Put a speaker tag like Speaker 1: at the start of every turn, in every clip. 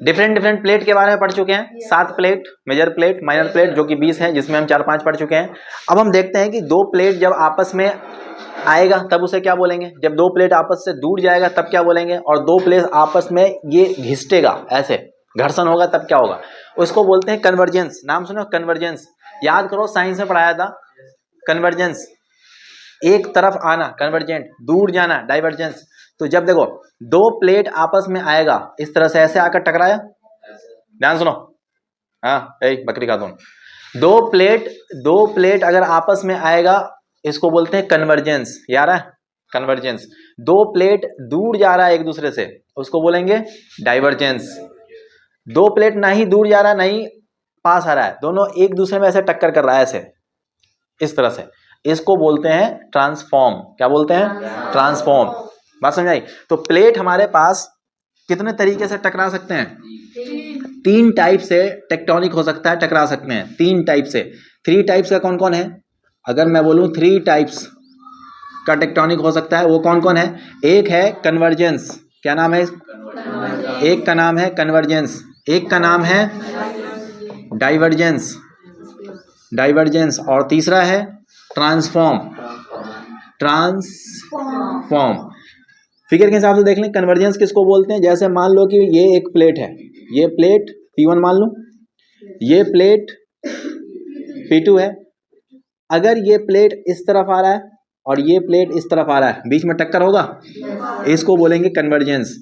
Speaker 1: Different different plate के बारे में पढ़ चुके हैं, 7 plate, major plate, minor plate, जो कि 20 है, जिसमें हम 4-5 पढ़ चुके हैं। अब हम देखते हैं कि 2 प्लेट जब आपस में आएगा तब उसे क्या बोलेंगे, जब 2 प्लेट आपस से दूर जाएगा तब क्या बोलेंगे, और 2 प्लेट आपस में ये घिसटेगा, ऐसे घर्षण होगा तब क्या होगा, उसको बोलते हैं कन्वर्जेंस। नाम सुनो, कन्वर्जेंस। याद करो, साइंस में पढ़ाया था कन्वर्जेंस, एक तरफ आना कन्वर्जेंट, दूर जाना डाइवर्जेंस। तो जब देखो 2 प्लेट आपस में आएगा इस तरह से, ऐसे आकर टकराया, ध्यान सुनो, हाँ बकरी का दून, 2 प्लेट अगर आपस में आएगा इसको बोलते हैं कन्वर्जेंस। यार कन्वर्जेंस। 2 प्लेट दूर जा रहा है एक दूसरे से उसको बोलेंगे डाइवर्जेंस। 2 प्लेट ना ही दूर जा रहा है ना ही पास आ रहा है, दोनों एक दूसरे में ऐसे टक्कर कर रहा है, ऐसे इस तरह से, इसको बोलते हैं ट्रांसफॉर्म। क्या बोलते हैं? ट्रांसफॉर्म। बात समझ आई? तो प्लेट हमारे पास कितने तरीके से टकरा सकते हैं? 3 टाइप से टेक्टोनिक हो सकता है, टकरा सकते हैं 3 टाइप से। 3 टाइप्स का कौन कौन है? अगर मैं बोलूं 3 टाइप्स का टेक्टोनिक हो सकता है, वो कौन कौन है? एक है कन्वर्जेंस। क्या नाम है? एक का नाम है कन्वर्जेंस, एक का नाम है डाइवर्जेंस, और तीसरा है ट्रांसफॉर्म। फिगर के हिसाब से देख लें, कन्वर्जेंस किसको बोलते हैं? जैसे मान लो कि ये एक प्लेट है, ये प्लेट P1 मान लो, ये प्लेट P2 है। अगर ये प्लेट इस तरफ आ रहा है और ये प्लेट इस तरफ आ रहा है, बीच में टक्कर होगा, इसको बोलेंगे कन्वर्जेंस।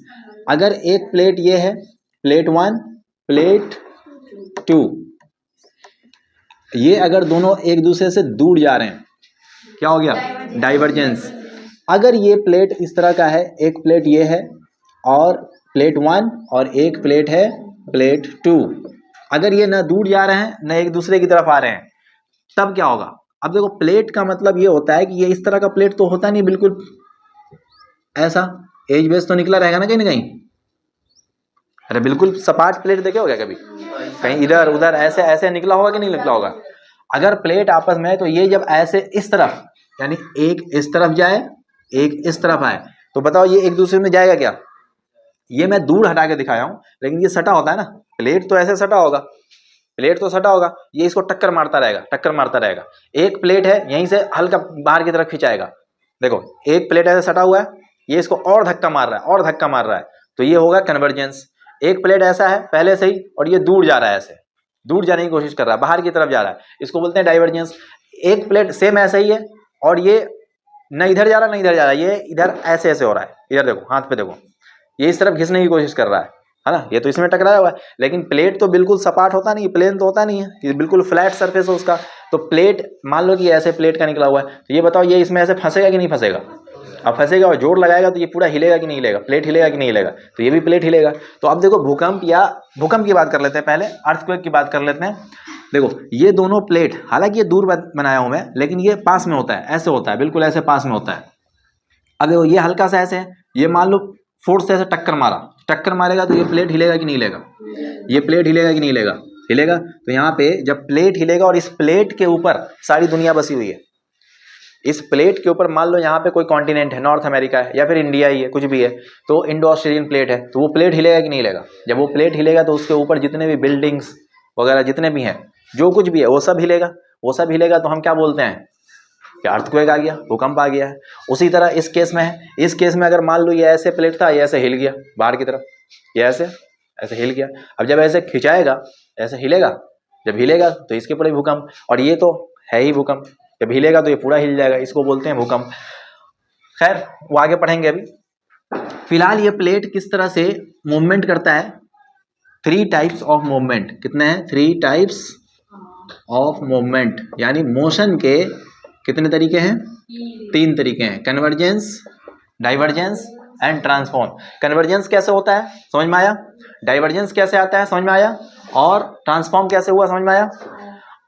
Speaker 1: अगर एक प्लेट ये है, प्लेट 1, प्लेट 2, ये अगर दोनों एक दूसरे से दूर जा रहे हैं, क्या हो गया? डाइवर्जेंस। अगर ये प्लेट इस तरह का है, एक प्लेट ये है और प्लेट 1 और एक प्लेट है प्लेट 2, अगर ये ना दूर जा रहे हैं ना एक दूसरे की तरफ आ रहे हैं, तब क्या होगा? अब देखो, प्लेट का मतलब ये होता है कि ये इस तरह का प्लेट तो होता नहीं बिल्कुल ऐसा, एज बेस तो निकला रहेगा ना कहीं ना कहीं। अरे बिल्कुल सपाट प्लेट देखे हो क्या कभी? कहीं इधर उधर ऐसे ऐसे निकला होगा कि नहीं निकला होगा? अगर प्लेट आपस में है तो ये जब ऐसे इस तरफ, यानी एक इस तरफ जाए एक इस तरफ आए, तो बताओ ये एक दूसरे में जाएगा क्या? ये मैं दूर हटा के दिखाया हूं, लेकिन ये सटा होता है ना, प्लेट तो ऐसे सटा होगा, प्लेट तो सटा होगा, ये इसको टक्कर मारता रहेगा। एक प्लेट है यहीं से हल्का बाहर की तरफ खिंचाएगा, देखो एक प्लेट ऐसे सटा हुआ है, ये इसको और धक्का मार रहा है, तो ये होगा कन्वर्जेंस। एक प्लेट ऐसा है पहले से ही और ये दूर जा रहा है, ऐसे दूर जाने की कोशिश कर रहा है, बाहर की तरफ जा रहा है, इसको बोलते हैं डाइवर्जेंस। एक प्लेट सेम ऐसा ही है और ये न इधर जा रहा, ये इधर ऐसे ऐसे हो रहा है, इधर देखो हाथ पे देखो, ये इस तरफ घिसने की कोशिश कर रहा है ना, ये तो इसमें टकराया हुआ है। लेकिन प्लेट तो बिल्कुल सपाट होता नहीं, प्लेन तो होता नहीं है, ये बिल्कुल फ्लैट सरफेस है उसका। तो प्लेट मान लो कि ऐसे प्लेट का निकला हुआ है, तो ये बताओ ये इसमें ऐसे फंसेगा कि नहीं फंसेगा? अब फंसेगा और जोर लगाएगा तो ये पूरा हिलेगा कि नहीं हिलेगा? प्लेट हिलेगा कि नहीं हिलेगा? तो ये भी प्लेट हिलेगा। तो अब देखो भूकंप की बात कर लेते हैं, पहले अर्थक्वेक की बात कर लेते हैं। देखो ये दोनों प्लेट, हालांकि ये दूर बनाया हूं मैं, लेकिन ये पास में होता है, ऐसे होता है, बिल्कुल ऐसे पास में होता है। अब देखो ये हल्का सा ऐसे है, ये मान लो फोर्स से ऐसे टक्कर मारेगा तो ये प्लेट हिलेगा कि नहीं हिलेगा? ये प्लेट हिलेगा कि नहीं हिलेगा? हिलेगा। तो यहाँ पे जब प्लेट हिलेगा और इस प्लेट के ऊपर सारी दुनिया बसी हुई है, इस प्लेट के ऊपर मान लो यहाँ पे कोई कॉन्टिनेंट है, नॉर्थ अमेरिका है या फिर इंडिया ही है, कुछ भी है, तो इंडो ऑस्ट्रेलियन प्लेट है, तो वो प्लेट हिलेगा कि नहीं हिलेगा? जब वो प्लेट हिलेगा तो उसके ऊपर जितने भी बिल्डिंग्स वगैरह जितने भी हैं, जो कुछ भी है वो सब हिलेगा। तो हम क्या बोलते हैं कि अर्थक्वेक आ गया, भूकंप आ गया है। उसी तरह इस केस में है, इस केस में अगर मान लो ये ऐसे प्लेट था, ये ऐसे हिल गया बाहर की तरफ, ये ऐसे हिल गया। अब जब ऐसे खिंचाएगा ऐसे हिलेगा, जब हिलेगा तो इसके ऊपर ही भूकंप, और ये तो है ही भूकंप, जब हिलेगा तो ये पूरा हिल जाएगा, इसको बोलते हैं भूकंप। खैर वो आगे पढ़ेंगे, अभी फिलहाल ये प्लेट किस तरह से मूवमेंट करता है। 3 टाइप्स ऑफ मूवमेंट, कितने हैं? 3 टाइप्स ऑफ मूवमेंट, यानी मोशन के कितने तरीके हैं? 3 तरीके हैं, convergence, divergence and transform. Convergence कैसे होता है समझ में आया? डाइवर्जेंस कैसे आता है समझ में आया? और ट्रांसफॉर्म कैसे हुआ समझ में आया?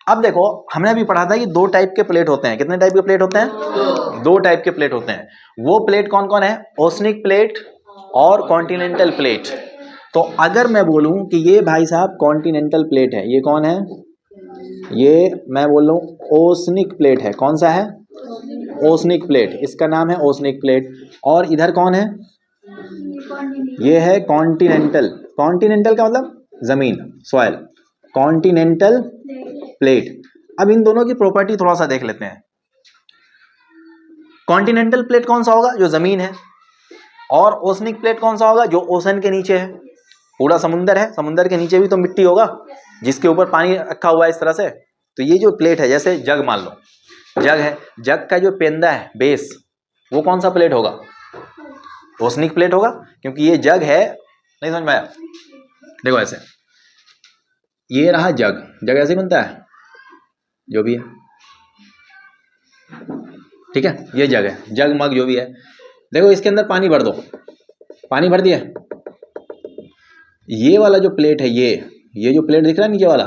Speaker 1: अब देखो हमने अभी पढ़ा था कि 2 टाइप के प्लेट होते हैं। कितने टाइप के प्लेट होते हैं? 2 टाइप के प्लेट होते हैं। वो प्लेट कौन कौन है? ओसनिक प्लेट और कॉन्टिनेंटल प्लेट। तो अगर मैं बोलूं कि ये भाई साहब कॉन्टिनेंटल प्लेट है, ये कौन है? ये मैं बोल रहा हूं ओसनिक प्लेट है। कौन सा है? ओसनिक प्लेट, इसका नाम है ओसनिक प्लेट। और इधर कौन है? ये है कॉन्टिनेंटल। कॉन्टिनेंटल का मतलब जमीन, सॉइल, कॉन्टिनेंटल प्लेट। अब इन दोनों की प्रॉपर्टी थोड़ा सा देख लेते हैं। कॉन्टिनेंटल प्लेट कौन सा होगा? जो जमीन है। और ओशनिक प्लेट कौन सा होगा? जो ओशन के नीचे है। पूरा समुंदर है, समुंदर के नीचे भी तो मिट्टी होगा जिसके ऊपर पानी रखा हुआ है इस तरह से। तो ये जो प्लेट है, जैसे जग मान लो, जग है, जग का जो पेंदा है, बेस, वो कौन सा प्लेट होगा? ओशनिक प्लेट होगा, क्योंकि ये जग है। नहीं समझ में आया? देखो ऐसे, ये रहा जग, जग ऐसे बनता है जो भी है, ठीक है, ये जग है, जग मग जो भी है। देखो इसके अंदर पानी भर दो, पानी भर दिया, ये वाला जो प्लेट है, ये जो प्लेट दिख रहा है नीचे वाला,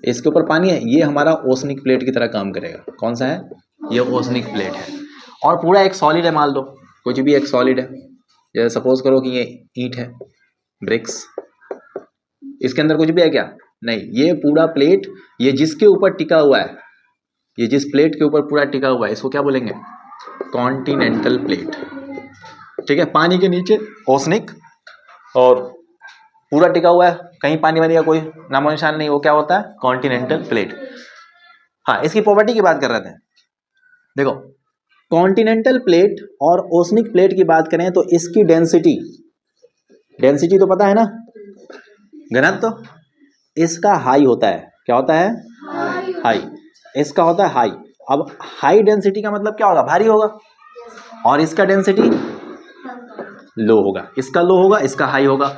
Speaker 1: इसके ऊपर पानी है, ये हमारा ओशनिक प्लेट की तरह काम करेगा। कौन सा है? ये ओशनिक प्लेट है। और पूरा एक सॉलिड है, मान लो कुछ भी एक सॉलिड है, जैसे सपोज करो कि ये ईंट है, ब्रिक्स, इसके अंदर कुछ भी है क्या? नहीं, ये पूरा प्लेट, ये जिसके ऊपर टिका हुआ है, ये जिस प्लेट के ऊपर पूरा टिका हुआ है, इसको क्या बोलेंगे? कॉन्टिनेंटल प्लेट, ठीक है। पानी के नीचे ओशनिक, और पूरा टिका हुआ है, कहीं पानी वानी का कोई नामो निशान नहीं, वो क्या होता है? Continental plate. हाँ, इसकी प्रॉपर्टी की बात कर रहे थे। देखो, कॉन्टिनेंटल प्लेट और ओशनिक प्लेट की बात करें तो इसकी डेंसिटी, डेंसिटी तो पता है ना, घनत्व, इसका हाई होता है। क्या होता है? हाई। इसका होता है हाई। अब हाई डेंसिटी का मतलब क्या होगा? भारी होगा। और इसका डेंसिटी लो होगा, इसका लो होगा, इसका हाई होगा।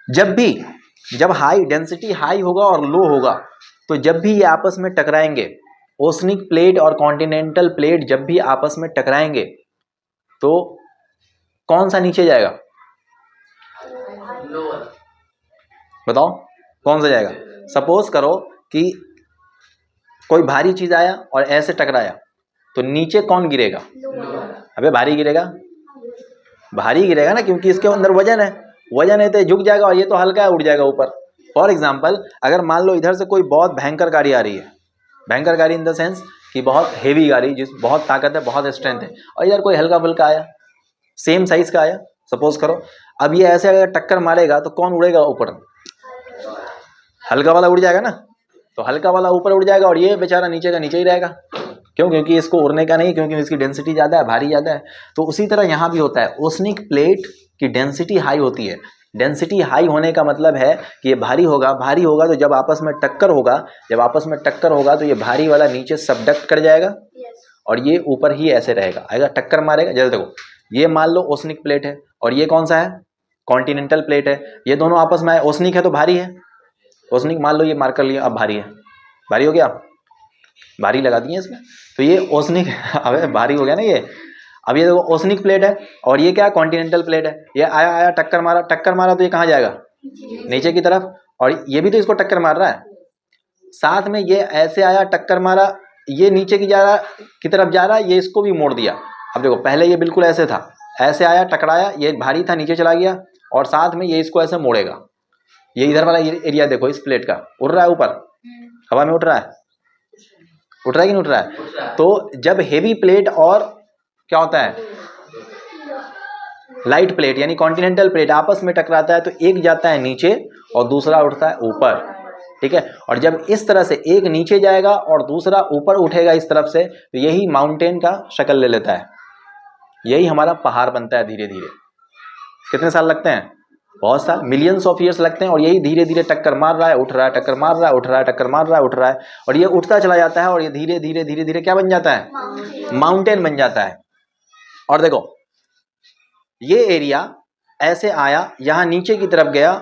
Speaker 1: जब हाई डेंसिटी हाई होगा और लो होगा, तो जब भी ये आपस में टकराएंगे, ओशनिक प्लेट और कॉन्टिनेंटल प्लेट जब भी आपस में टकराएंगे, तो कौन सा नीचे जाएगा? बताओ कौन सा जाएगा? सपोज करो कि कोई भारी चीज आया और ऐसे टकराया, तो नीचे कौन गिरेगा? अबे भारी गिरेगा, भारी गिरेगा ना, क्योंकि इसके अंदर वजन है, वजन है तो झुक जाएगा, और ये तो हल्का है, उड़ जाएगा ऊपर। फॉर एग्जाम्पल, अगर मान लो इधर से कोई बहुत भयंकर गाड़ी आ रही है, भयंकर गाड़ी इन द सेंस कि बहुत हेवी गाड़ी, जिस बहुत ताकत है, बहुत स्ट्रेंथ है, और इधर कोई हल्का फुल्का आया, सेम साइज का आया, सपोज करो। अब ये ऐसे अगर टक्कर मारेगा तो कौन उड़ेगा ऊपर? हल्का वाला उड़ जाएगा ना, तो हल्का वाला ऊपर उड़ जाएगा, और ये बेचारा नीचे का नीचे ही रहेगा। क्यों? क्योंकि इसको उड़ने का नहीं, क्योंकि इसकी डेंसिटी ज़्यादा है, भारी ज़्यादा है। तो उसी तरह यहाँ भी होता है, ओशनिक प्लेट की डेंसिटी हाई होती है। डेंसिटी हाई होने का मतलब है कि ये भारी होगा, भारी होगा तो जब आपस में टक्कर होगा, जब आपस में टक्कर होगा तो ये भारी वाला नीचे सबडक्ट कर जाएगा, और ये ऊपर ही ऐसे रहेगा, आएगा टक्कर मारेगा। जैसे देखो, ये मान लो ओशनिक प्लेट है, और ये कौन सा है? कॉन्टिनेंटल प्लेट है। ये दोनों आपस में, ओशनिक है तो भारी है, ओशनिक मान लो ये मार्कर लिया, अब भारी है, भारी हो गया, भारी लगा दिए इसमें, तो ये ओशनिक अब भारी हो गया ना ये। अब ये देखो ओशनिक प्लेट है, और ये क्या? कॉन्टिनेंटल प्लेट है। ये आया टक्कर मारा, टक्कर मारा तो ये कहाँ जाएगा? नीचे की तरफ, और ये भी तो इसको टक्कर मार रहा है। साथ में ये ऐसे आया, टक्कर मारा, ये नीचे की तरफ जा रहा है, ये इसको भी मोड़ दिया। अब देखो, पहले ये बिल्कुल ऐसे था, ऐसे आया, टकराया, ये भारी था, नीचे चला गया, और साथ में ये इसको ऐसे मोड़ेगा। ये इधर वाला एरिया देखो, इस प्लेट का उड़ रहा है ऊपर, हवा में उठ रहा है, उठ रहा है कि नहीं उठ रहा है? तो जब हेवी प्लेट और क्या होता है, लाइट प्लेट यानी कॉन्टिनेंटल प्लेट आपस में टकराता है, तो एक जाता है नीचे और दूसरा उठता है ऊपर, ठीक है। और जब इस तरह से एक नीचे जाएगा और दूसरा ऊपर उठेगा इस तरफ से, तो यही माउंटेन का शक्ल ले लेता है, यही हमारा पहाड़ बनता है धीरे धीरे। कितने साल लगते हैं? बहुत साल, मिलियंस ऑफ ईयर्स लगते हैं। और यही धीरे धीरे टक्कर मार रहा है, उठ रहा है, टक्कर मार रहा है, उठ रहा है, टक्कर मार रहा है, उठ रहा है, और ये उठता चला जाता है, और ये धीरे धीरे धीरे धीरे क्या बन जाता है? माउंटेन बन जाता है। और देखो, ये एरिया ऐसे आया, यहाँ नीचे की तरफ गया,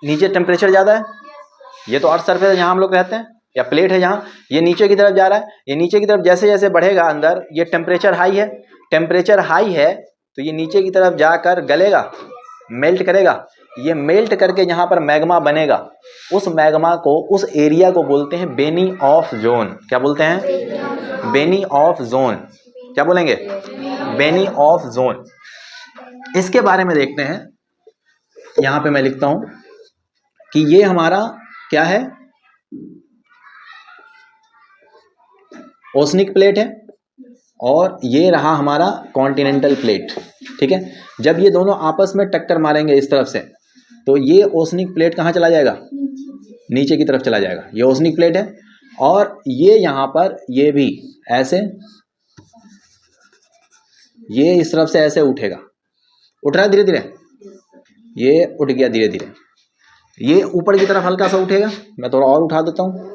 Speaker 1: नीचे टेम्परेचर ज़्यादा है, ये तो अर्थ सरफेस है जहाँ हम लोग रहते हैं, या प्लेट है जहाँ, ये नीचे की तरफ जा रहा है, ये नीचे की तरफ जैसे जैसे बढ़ेगा अंदर, ये टेम्परेचर हाई है, टेम्परेचर हाई है तो ये नीचे की तरफ जाकर गलेगा, मेल्ट करेगा। ये मेल्ट करके यहाँ पर मैग्मा बनेगा, उस मैग्मा को, उस एरिया को बोलते हैं बेनी ऑफ जोन। क्या बोलते हैं? Benioff zone. क्या बोलेंगे? Benioff zone. इसके बारे में देखते हैं। यहाँ पे मैं लिखता हूं कि ये हमारा क्या है? ओशनिक प्लेट है, और ये रहा हमारा कॉन्टिनेंटल प्लेट, ठीक है। जब ये दोनों आपस में टक्कर मारेंगे इस तरफ से, तो ये ओसनिक प्लेट कहाँ चला जाएगा, नीचे की तरफ चला जाएगा। ये ओसनिक प्लेट है और ये यहाँ पर ये भी ऐसे, ये इस तरफ से ऐसे उठेगा, उठ रहा है धीरे धीरे, ये उठ गया धीरे धीरे, ये ऊपर की तरफ हल्का सा उठेगा, मैं थोड़ा और उठा देता हूँ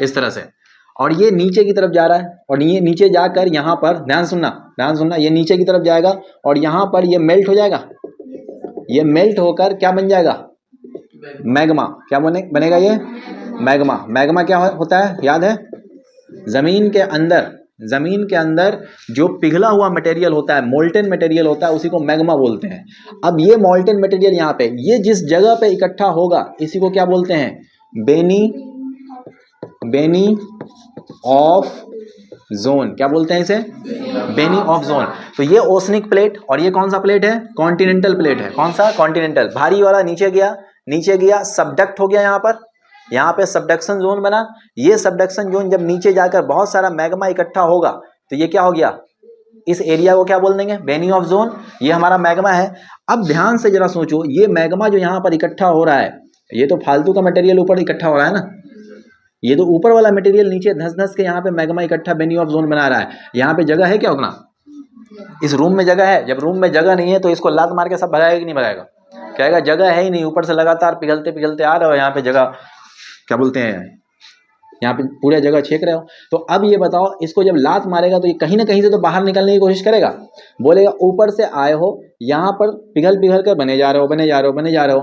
Speaker 1: इस तरह से, और ये नीचे की तरफ जा रहा है और ये नीचे जाकर यहाँ पर ध्यान सुनना, ये नीचे की तरफ जाएगा और यहाँ पर ये मेल्ट हो जाएगा। ये मेल्ट होकर क्या बन जाएगा, मैग्मा। क्या बनेगा ये, मैग्मा। मैग्मा क्या होता है, याद है, जमीन के अंदर जो पिघला हुआ मटेरियल होता है, मोल्टेन मटेरियल होता है, उसी को मैग्मा बोलते हैं। अब ये मोल्टेन मटेरियल यहाँ पे, ये जिस जगह पे इकट्ठा होगा इसी को क्या बोलते हैं, बेनी ऑफ जोन। क्या बोलते हैं इसे, बेनी ऑफ जोन। तो ये ओसनिक प्लेट और ये कौन सा प्लेट है, कॉन्टिनेंटल प्लेट है। कौन सा, कॉन्टिनेंटल। भारी वाला नीचे गया, सबडक्ट हो गया, यहाँ पे सबडक्शन जोन बना। ये सबडक्शन जोन जब नीचे जाकर बहुत सारा मैग्मा इकट्ठा होगा तो ये क्या हो गया, इस एरिया को क्या बोल देंगे, बेनी ऑफ जोन। ये हमारा मैग्मा है। अब ध्यान से जरा सोचो, ये मैग्मा जो यहाँ पर इकट्ठा हो रहा है, ये तो फालतू का मटेरियल ऊपर इकट्ठा हो रहा है ना, ये तो ऊपर वाला मटेरियल नीचे धस के यहाँ पे मैग्मा इकट्ठा बेनी ऑफ जोन बना रहा है। यहाँ पे जगह है क्या उतना, इस रूम में जगह है। जब रूम में जगह नहीं है तो इसको लात मार के सब भगाएगा कि नहीं भगाएगा, कहेगा जगह है ही नहीं, ऊपर से लगातार पिघलते आ रहे हो, यहाँ पे जगह क्या बोलते हैं, यहाँ पे पूरा जगह छेक रहे हो। तो अब ये बताओ, इसको जब लात मारेगा तो ये कहीं ना कहीं से तो बाहर निकलने की कोशिश करेगा, बोलेगा ऊपर से आए हो, यहाँ पर पिघल कर बने जा रहे हो,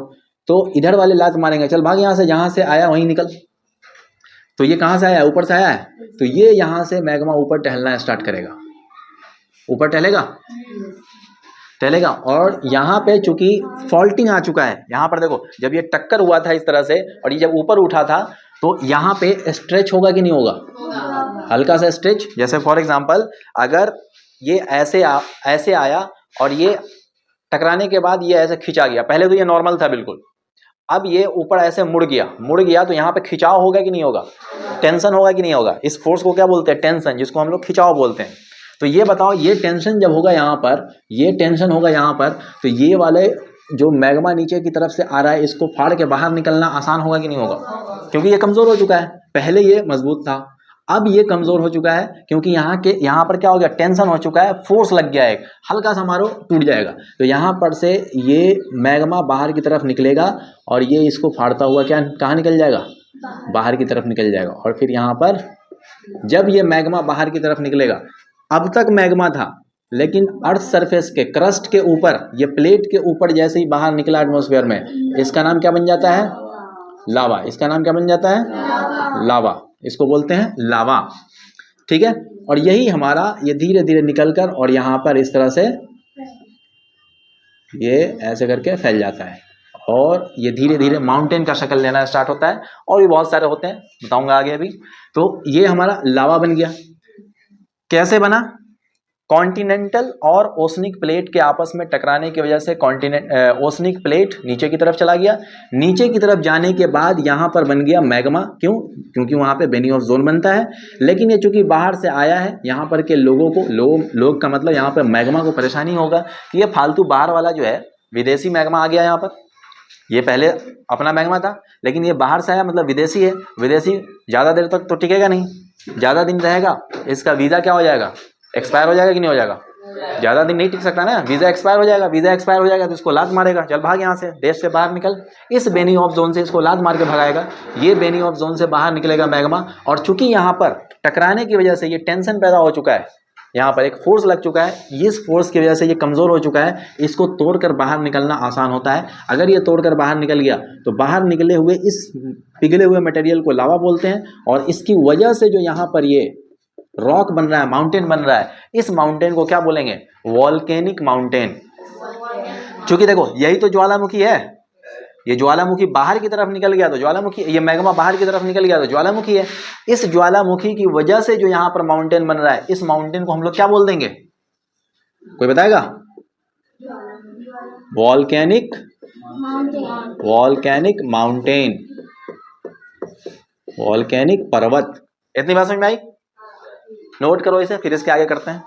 Speaker 1: तो इधर वाले लात मारेंगे, चल भाग यहाँ से, जहाँ से आया वहीं निकल। तो ये कहाँ से आया, ऊपर से आया है, तो ये यहाँ से मैग्मा ऊपर टहलना स्टार्ट करेगा, ऊपर टहलेगा। और यहाँ पे चूंकि फॉल्टिंग आ चुका है, यहाँ पर देखो जब ये टक्कर हुआ था इस तरह से और ये जब ऊपर उठा था तो यहाँ पे स्ट्रेच होगा कि नहीं होगा, हल्का सा स्ट्रेच। जैसे फॉर एग्जांपल अगर ये ऐसे आया और ये टकराने के बाद ये ऐसे खिंचा गया, पहले तो ये नॉर्मल था बिल्कुल, अब ये ऊपर ऐसे मुड़ गया तो यहाँ पे खिंचाव होगा कि नहीं होगा, टेंशन होगा कि नहीं होगा। इस फोर्स को क्या बोलते हैं, टेंशन, जिसको हम लोग खिंचाव बोलते हैं। तो ये बताओ, ये टेंशन जब होगा यहाँ पर, तो ये वाले जो मैग्मा नीचे की तरफ से आ रहा है, इसको फाड़ के बाहर निकलना आसान होगा कि नहीं होगा, क्योंकि ये कमजोर हो चुका है। पहले ये मजबूत था, अब ये कमजोर हो चुका है, क्योंकि यहाँ पर क्या हो गया, टेंशन हो चुका है, फोर्स लग गया है, हल्का सा मारो टूट जाएगा। तो यहाँ पर से ये मैग्मा बाहर की तरफ निकलेगा और ये इसको फाड़ता हुआ कहाँ निकल जाएगा, बाहर की तरफ निकल जाएगा। और फिर यहाँ पर जब ये मैग्मा बाहर की तरफ निकलेगा, अब तक मैग्मा था लेकिन अर्थ सरफेस के क्रस्ट के ऊपर, ये प्लेट के ऊपर जैसे ही बाहर निकला एटमॉस्फेयर में, इसका नाम क्या बन जाता है, लावा। इसका नाम क्या बन जाता है, लावा। इसको बोलते हैं लावा, ठीक है। और यही हमारा ये धीरे धीरे निकलकर और यहाँ पर इस तरह से ये ऐसे करके फैल जाता है और ये धीरे धीरे माउंटेन का शक्ल लेना स्टार्ट होता है। और भी बहुत सारे होते हैं, बताऊंगा आगे अभी। तो ये हमारा लावा बन गया। कैसे बना, कॉन्टिनेंटल और ओसनिक प्लेट के आपस में टकराने की वजह से ओसनिक प्लेट नीचे की तरफ चला गया। नीचे की तरफ जाने के बाद यहाँ पर बन गया मैग्मा। क्यों, क्योंकि वहाँ पे बेनी ऑफ जोन बनता है। लेकिन ये चूंकि बाहर से आया है, यहाँ पर के लोगों को, लोग का मतलब यहाँ पर मैग्मा को परेशानी होगा कि ये फालतू बाहर वाला जो है विदेशी मैग्मा आ गया यहाँ पर। ये पहले अपना मैग्मा था लेकिन ये बाहर से आया, मतलब विदेशी है। विदेशी ज़्यादा देर तक तो टिकेगा नहीं, ज़्यादा दिन रहेगा, इसका वीज़ा क्या हो जाएगा, एक्सपायर हो जाएगा कि नहीं हो जाएगा, ज़्यादा दिन नहीं टिक सकता ना, वीज़ा एक्सपायर हो जाएगा। तो इसको लात मारेगा, चल भाग यहाँ से, देश से बाहर निकल। इस बेनी ऑफ जोन से इसको लात मार के भगाएगा। ये बेनी ऑफ जोन से बाहर निकलेगा मैग्मा। और चूंकि यहाँ पर टकराने की वजह से ये टेंशन पैदा हो चुका है, यहाँ पर एक फोर्स लग चुका है, इस फोर्स की वजह से ये कमज़ोर हो चुका है। इसको तोड़कर बाहर निकलना आसान होता है। अगर ये तोड़कर बाहर निकल गया तो बाहर निकले हुए इस पिघले हुए मटेरियल को लावा बोलते हैं। और इसकी वजह से जो यहाँ पर ये रॉक बन रहा है, माउंटेन बन रहा है, इस माउंटेन को क्या बोलेंगे, वॉल्केनिक माउंटेन। चूंकि देखो यही तो ज्वालामुखी है, ये ज्वालामुखी बाहर की तरफ निकल गया तो ज्वालामुखी, ये मैग्मा बाहर की तरफ निकल गया तो ज्वालामुखी है। इस ज्वालामुखी की वजह से जो यहाँ पर माउंटेन बन रहा है, इस माउंटेन को हम लोग क्या बोल देंगे, कोई बताएगा, वॉल्केनिक माउंटेन, वॉल्केनिक पर्वत। इतनी बात समझ में आई, नोट करो इसे, फिर इसके आगे करते हैं।